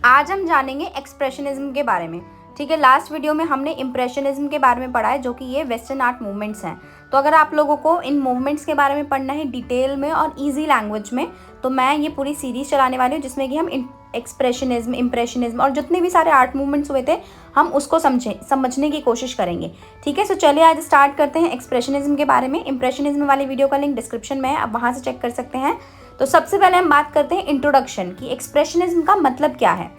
आज हम जानेंगे एक्सप्रेशनिज्म के बारे में। ठीक है, लास्ट वीडियो में हमने इम्प्रेशनिज्म के बारे में पढ़ा है, जो कि ये वेस्टर्न आर्ट मूवमेंट्स हैं। तो अगर आप लोगों को इन मूवमेंट्स के बारे में पढ़ना है डिटेल में और इजी लैंग्वेज में, तो मैं ये पूरी सीरीज चलाने वाली हूँ, जिसमें कि हम एक्सप्रेशनिज्म, इम्प्रेशनिज्म और जितने भी सारे आर्ट मूवमेंट्स हुए थे, हम उसको समझने की कोशिश करेंगे। ठीक है, सो चलिए आज स्टार्ट करते हैं एक्सप्रेशनिज्म के बारे में। इम्प्रेशनिज्म वाली वीडियो का लिंक डिस्क्रिप्शन में है, आप वहाँ से चेक कर सकते हैं। तो सबसे पहले हम बात करते हैं इंट्रोडक्शन की, एक्सप्रेशनिज्म का मतलब क्या है।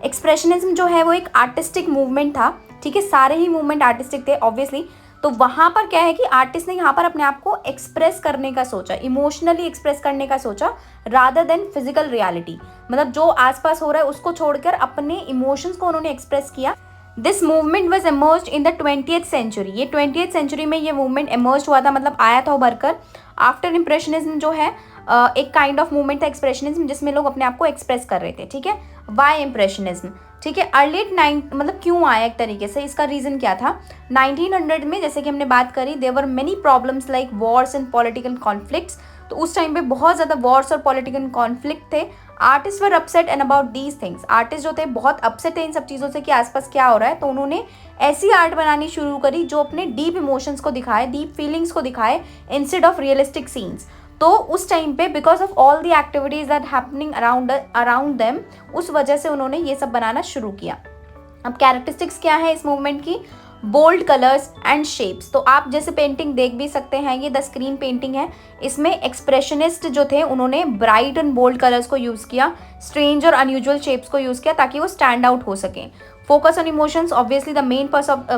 एक्सप्रेशनिज्म जो है वो एक आर्टिस्टिक मूवमेंट था। ठीक है, सारे ही मूवमेंट आर्टिस्टिक थे ऑब्वियसली। तो वहाँ पर क्या है कि आर्टिस्ट ने यहाँ पर अपने आप को एक्सप्रेस करने का सोचा, इमोशनली एक्सप्रेस करने का सोचा, रादर देन फिजिकल रियलिटी। मतलब जो आसपास हो रहा है उसको छोड़कर अपने इमोशंस को उन्होंने एक्सप्रेस किया। This movement was emerge in the 20th century. ये 20th सेंचुरी में ये मूवमेंट एमर्ज हुआ था, मतलब आया था उभर कर। आफ्टर इम्प्रेशनिज्म जो है एक काइंड ऑफ मूवमेंट था एक्सप्रेशनिज्म, जिसमें लोग अपने आप को एक्सप्रेस कर रहे थे। ठीक है, वाई इम्प्रेशनिज्म। ठीक है, अर्ली मतलब क्यों आया एक तरीके से, इसका रीज़न क्या था। 1900 में जैसे कि हमने बात करी, there were many problems like wars and political conflicts. तो उस टाइम पे बहुत ज़्यादा वॉर्स और पॉलिटिकल कॉन्फ्लिक्ट थे। Artist were upset and about these things. Artist जो थे बहुत अपसेट थे इन सब चीज़ों से कि आसपास क्या हो रहा है। तो उन्होंने ऐसी आर्ट बनानी शुरू करी जो अपने डीप इमोशंस को दिखाए, डीप फीलिंग्स को दिखाए, इंस्टेड ऑफ रियलिस्टिक सीन्स। तो उस टाइम पे because of all the activities that happening around them, उस वजह से उन्होंने ये सब बनाना शुरू किया। अब कैरेक्टरिस्टिक्स क्या है इस मूवमेंट की, बोल्ड कलर्स एंड शेप्स। तो आप जैसे पेंटिंग देख भी सकते हैं, ये द स्क्रीन पेंटिंग है। इसमें एक्सप्रेशनिस्ट जो थे उन्होंने ब्राइट एंड बोल्ड कलर्स को यूज़ किया, स्ट्रेंज और अनयूजुअल शेप्स को यूज़ किया, ताकि वो स्टैंड आउट हो सकें। Focus on emotions. Obviously, the main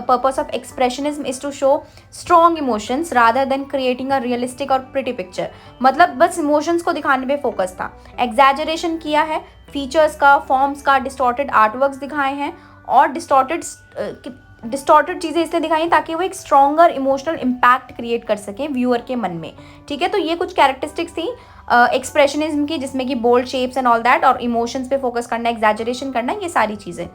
purpose of expressionism is to show strong emotions rather than creating a realistic or pretty picture. मतलब बस emotions को दिखाने पे फोकस था। Exaggeration किया है, features का, forms का, distorted artworks दिखाए हैं, और distorted चीज़ें इसलिए दिखाई हैं ताकि वो एक stronger emotional impact create कर सकें व्यूअर के मन में। ठीक है, तो ये कुछ कैरेक्टरिस्टिक्स थी एक्सप्रेशनिज्म की, जिसमें कि bold shapes and all that, और इमोशंस पे फोकस करना, एग्जैजरेशन करना, ये सारी चीज़ें।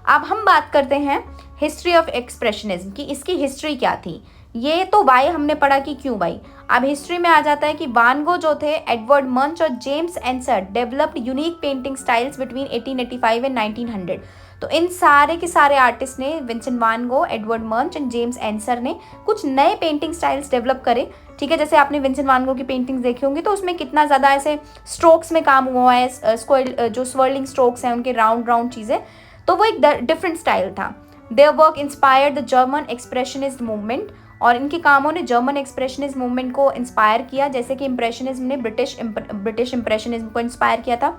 अब हम बात करते हैं हिस्ट्री ऑफ एक्सप्रेशनिज्म की, इसकी हिस्ट्री क्या थी। ये तो वाई हमने पढ़ा कि क्यों वाई। अब हिस्ट्री में आ जाता है कि वान गो जो थे, एडवर्ड मंच और James answer developed unique painting styles between 1885 and 1900। तो इन सारे के सारे आर्टिस्ट ने, विंसेंट वान गो, एडवर्ड मंच एंड जेम्स एंसर ने कुछ नए पेंटिंग स्टाइल्स डेवलप करे। ठीक है, जैसे आपने विंसेंट वान गो की पेंटिंग्स देखी होंगी, तो उसमें कितना ज़्यादा ऐसे स्ट्रोक्स में काम हुआ है, जो स्वर्लिंग स्ट्रोक्स हैं उनके, राउंड राउंड चीज़ें। तो वो एक डिफरेंट स्टाइल था। Their work inspired the German expressionist movement, और इनके कामों ने जर्मन एक्सप्रेशनिस्ट मूवमेंट को इंस्पायर किया, जैसे कि इम्प्रेशनिज्म ने ब्रिटिश इम्प्रेशनिज्म को इंस्पायर किया था।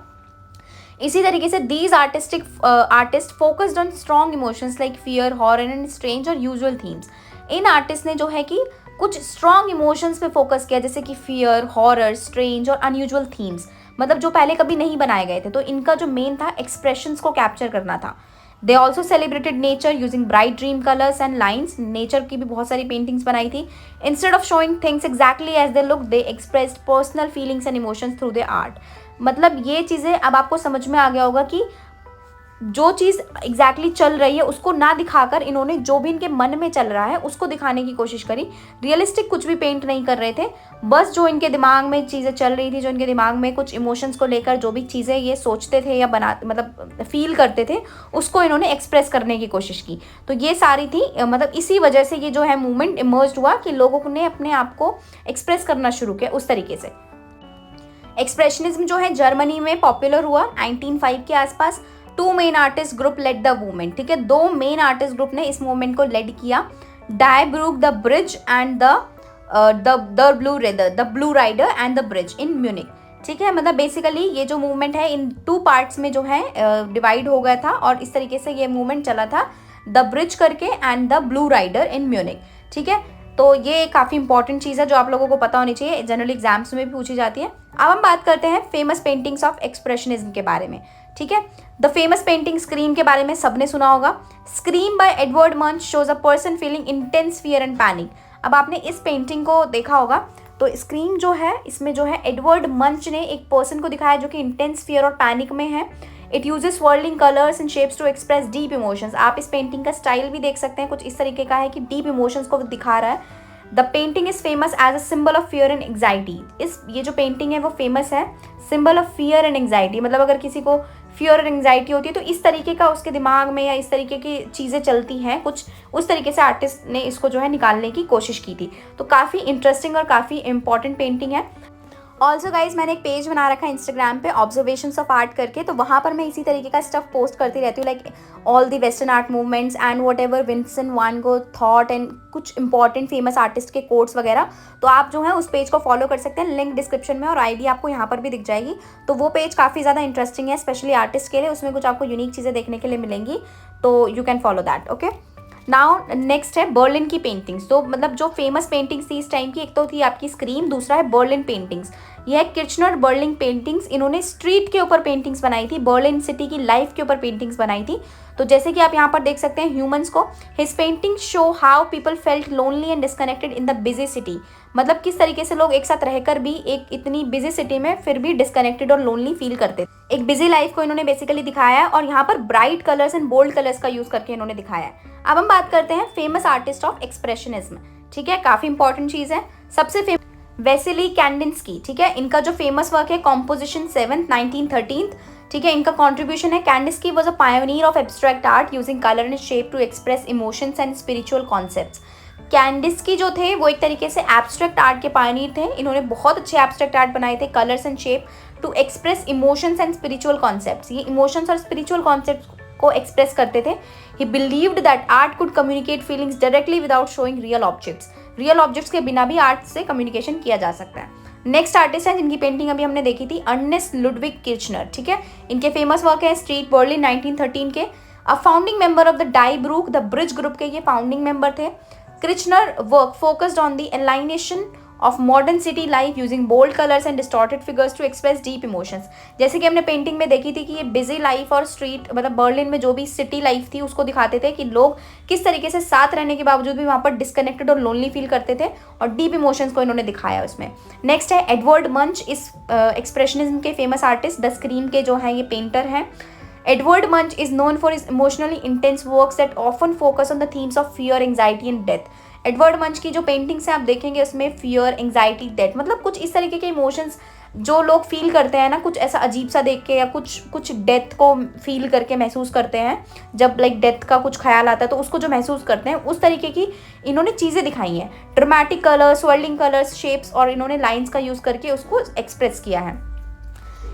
इसी तरीके से these artist focused on strong emotions like fear, horror and strange और यूजुअल थीम्स। इन आर्टिस्ट ने जो है कि कुछ स्ट्रॉन्ग इमोशंस पे फोकस किया, जैसे कि फियर, हॉरर, स्ट्रेंज और अनयूजुअल थीम्स, मतलब जो पहले कभी नहीं बनाए गए थे। तो इनका जो मेन था एक्सप्रेशंस को कैप्चर करना था। They also celebrated nature using bright dream colours and lines. Nature की भी बहुत सारी पेंटिंग्स बनाई थी। Instead of showing things exactly as they look, they expressed personal feelings and emotions through their art. मतलब ये चीज़ें अब आपको समझ में आ गया होगा कि जो चीज़ एग्जैक्टली चल रही है उसको ना दिखाकर इन्होंने जो भी इनके मन में चल रहा है उसको दिखाने की कोशिश करी। रियलिस्टिक कुछ भी पेंट नहीं कर रहे थे, बस जो इनके दिमाग में चीज़ें चल रही थी, जो इनके दिमाग में कुछ इमोशंस को लेकर जो भी चीज़ें ये सोचते थे या मतलब फील करते थे, उसको इन्होंने एक्सप्रेस करने की कोशिश की। तो ये सारी थी, मतलब इसी वजह से ये जो है मूवमेंट इमर्ज हुआ कि लोगों ने अपने आप को एक्सप्रेस करना शुरू किया उस तरीके से। एक्सप्रेशनिज्म जो है जर्मनी में पॉपुलर हुआ 1905 के आसपास। Two main artist group led the movement. ठीक है, दो मेन आर्टिस्ट ग्रुप ने इस मूवमेंट को लेड किया, Die Brücke the Bridge and the Blue Rider and the Bridge in Munich. ठीक है, मतलब बेसिकली ये जो मूवमेंट है इन टू पार्ट्स में जो है डिवाइड हो गया था, और इस तरीके से ये मूवमेंट चला था, द ब्रिज करके and the Blue Rider in Munich. ठीक है, तो ये काफ़ी इंपॉर्टेंट चीज़ है जो आप लोगों को पता होनी चाहिए, जनरल एग्जाम्स में भी पूछी जाती है। अब हम बात करते हैं फेमस पेंटिंग्स ऑफ एक्सप्रेशनिज्म के बारे में। ठीक है, द फेमस पेंटिंग स्क्रीम के बारे में सबने सुना होगा। स्क्रीम बाय एडवर्ड मंच shows a person feeling intense fear and panic. अब आपने इस पेंटिंग को देखा होगा, तो स्क्रीम जो है इसमें जो है एडवर्ड मंच ने एक पर्सन को दिखाया जो कि इंटेंस फियर और पैनिक में है। It uses swirling colours and shapes to express deep emotions. आप इस पेंटिंग का स्टाइल भी देख सकते हैं, कुछ इस तरीके का है कि डीप इमोशंस को दिखा रहा है। The painting is famous as a symbol of fear and anxiety. ये जो पेंटिंग है वो फेमस है symbol of fear and anxiety, मतलब अगर किसी को फियर और एंग्जाइटी होती है, तो इस तरीके का उसके दिमाग में या इस तरीके की चीज़ें चलती हैं कुछ, उस तरीके से आर्टिस्ट ने इसको जो है निकालने की कोशिश की थी। तो काफ़ी इंटरेस्टिंग और काफ़ी इंपॉर्टेंट पेंटिंग है। ऑल्सो गाइज मैंने एक पेज बना रखा है इंस्टाग्राम पे ऑब्जर्वेशंस ऑफ आर्ट करके, तो वहाँ पर मैं इसी तरीके का स्टफ पोस्ट करती रहती हूँ, like all the western art movements and what ever Vincent one go thought and कुछ इंपॉर्टेंट फेमस आर्टिस्ट के कोट्स वगैरह। तो आप जो है उस पेज को फॉलो कर सकते हैं, लिंक डिस्क्रिप्शन में और आईडी आपको यहाँ पर भी दिख जाएगी। तो वो पेज काफ़ी ज़्यादा इंटरेस्टिंग है स्पेशली आर्टिस्ट के लिए, उसमें कुछ आपको यूनिक चीज़ें देखने के लिए मिलेंगी, तो you can follow that. Okay, now next है बर्लिन की पेंटिंग्स। तो मतलब जो फेमस पेंटिंग्स थी इस टाइम की, एक तो थी आपकी स्क्रीम, दूसरा है बर्लिन पेंटिंग्स। यह किर्चनर बर्लिन पेंटिंग्स, इन्होंने स्ट्रीट के ऊपर पेंटिंग्स बनाई थी, बर्लिन सिटी की लाइफ के ऊपर पेंटिंग्स बनाई थी। तो जैसे कि आप यहाँ पर देख सकते हैं ह्यूमंस को, his paintings show how people felt lonely and disconnected in the busy city. मतलब किस तरीके से लोग एक साथ रहकर भी एक इतनी बिजी सिटी में फिर भी डिस्कनेक्टेड और लोनली फील करते थे। एक बिजी लाइफ को इन्होंने बेसिकली दिखाया है और यहाँ पर bright colours and bold colours का यूज करके इन्होंने दिखाया है। अब हम बात करते हैं फेमस आर्टिस्ट ऑफ एक्सप्रेशनिज्म। ठीक है, काफी इंपॉर्टेंट चीज है। सबसे फेमस वेसिली कैंडिंस्की। ठीक है, इनका जो फेमस वर्क है कॉम्पोजिशन 7th 1913। ठीक है, इनका कॉन्ट्रीब्यूशन है। Kandinsky was a pioneer of abstract art using colour and shape to express emotions and spiritual concepts. Kandinsky जो थे वो एक तरीके से एब्स्ट्रैक्ट आर्ट के पायोनियर थे। इन्होंने बहुत अच्छे एब्स्ट्रैक्ट आर्ट बनाए थे, colours and shape to express emotions and spiritual concepts. ये इमोशंस और स्पिरिचुअल कॉन्सेप्ट्स को एक्सप्रेस करते थे। He believed that art could communicate feelings directly without showing real objects. Real objects के बिना भी आर्ट से कम्युनिकेशन किया जा सकता है। नेक्स्ट आर्टिस्ट है जिनकी पेंटिंग अभी हमने देखी थी, अर्नेस्ट लुडविग किर्चनर। ठीक है, इनके फेमस वर्क है स्ट्रीट बर्लिन 1913 के। A founding member of the Die Brücke the bridge group के ये फाउंडिंग मेंबर थे। Kirchner work focused on the alienation of modern city life using bold colours and distorted figures to express deep emotions. जैसे कि हमने painting में देखी थी कि ये बिजी लाइफ और स्ट्रीट मतलब बर्लिन में जो भी सिटी लाइफ थी उसको दिखाते थे कि लोग किस तरीके से साथ रहने के बावजूद भी वहाँ पर डिस्कनेक्टेड और लोनली फील करते थे, और डीप इमोशंस को इन्होंने दिखाया उसमें। नेक्स्ट है एडवर्ड मंच, इस एक्सप्रेशनिज्म के फेमस आर्टिस्ट, द स्क्रीम के जो हैं ये पेंटर हैं। Edward Munch is known for his emotionally intense works that often focus on the themes of fear, anxiety and death. Edward मंच की जो पेंटिंग्स हैं आप देखेंगे उसमें फियर, एंग्जाइटी, डेथ, मतलब कुछ इस तरीके के इमोशंस जो लोग फील करते हैं ना, कुछ ऐसा अजीब सा देख के या कुछ डेथ को फील करके महसूस करते हैं, जब लाइक डेथ का कुछ ख्याल आता है तो उसको जो महसूस करते हैं उस तरीके की इन्होंने चीज़ें दिखाई हैं। Dramatic colours, swirling colours, shapes और इन्होंने लाइन्स का यूज़ करके उसको एक्सप्रेस किया है।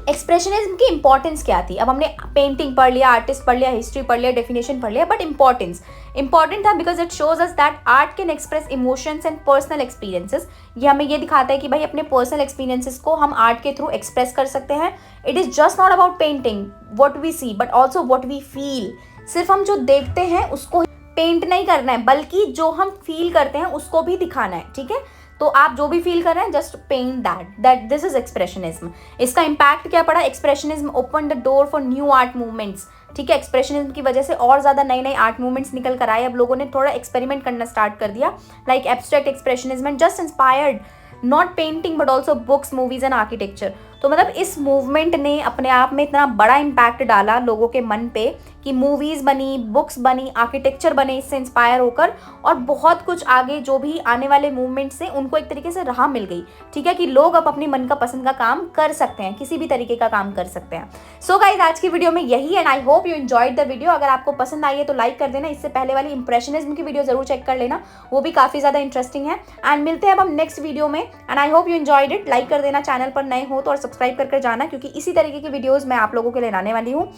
एक्सप्रेशनिज्म की इंपॉर्टेंस क्या थी? अब हमने पेंटिंग पढ़ लिया, आर्टिस्ट पढ़ लिया, हिस्ट्री पढ़ लिया, डेफिनेशन पढ़ लिया, बट इंपॉर्टेंट था because it shows us that art can express emotions and personal experiences. ये हमें ये दिखाता है कि भाई अपने पर्सनल एक्सपीरियंसेस को हम आर्ट के थ्रू एक्सप्रेस कर सकते हैं। It is just not about painting what we see but also what we feel. सिर्फ हम जो देखते हैं उसको पेंट नहीं करना है, बल्कि जो हम फील करते हैं उसको भी दिखाना है। ठीक है, तो आप जो भी फील कर रहे हैं just paint that this is expressionism. इसका इम्पैक्ट क्या पड़ा? Expressionism open the door for new art movements. ठीक है, एक्सप्रेशनिज्म की वजह से और ज़्यादा नए नए आर्ट मूवमेंट्स निकल कर आए। अब लोगों ने थोड़ा एक्सपेरिमेंट करना स्टार्ट कर दिया, like abstract expressionism and just inspired not painting but also books, movies and architecture. तो मतलब इस मूवमेंट ने अपने आप में इतना बड़ा इम्पैक्ट डाला लोगों के मन पे कि मूवीज़ बनी, बुक्स बनी, आर्किटेक्चर बने इससे इंस्पायर होकर, और बहुत कुछ आगे जो भी आने वाले मूवमेंट से उनको एक तरीके से राह मिल गई। ठीक है, कि लोग अब अपनी मन का पसंद का काम कर सकते हैं, किसी भी तरीके का काम कर सकते हैं। सो गाइस, आज की वीडियो में यही and I hope you enjoyed the video. अगर आपको पसंद आई है तो लाइक कर देना। इससे पहले वाली इंप्रेशनिज्म की वीडियो जरूर चेक कर लेना, वो भी काफ़ी ज़्यादा इंटरेस्टिंग है। एंड मिलते हैं अब हम नेक्स्ट वीडियो में, and I hope you enjoyed it. Like कर देना, चैनल पर नए हो तो, और सब्सक्राइब कर जाना, क्योंकि इसी तरीके की वीडियोस मैं आप लोगों के लिए लाने वाली हूँ।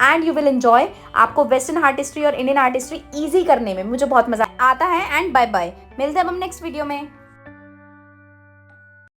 And you will enjoy. आपको वेस्टर्न आर्ट हिस्ट्री और इंडियन आर्ट हिस्ट्री ईजी करने में मुझे बहुत मजा आता है। एंड बाय बाय, मिलते हैं अब हम नेक्स्ट वीडियो में।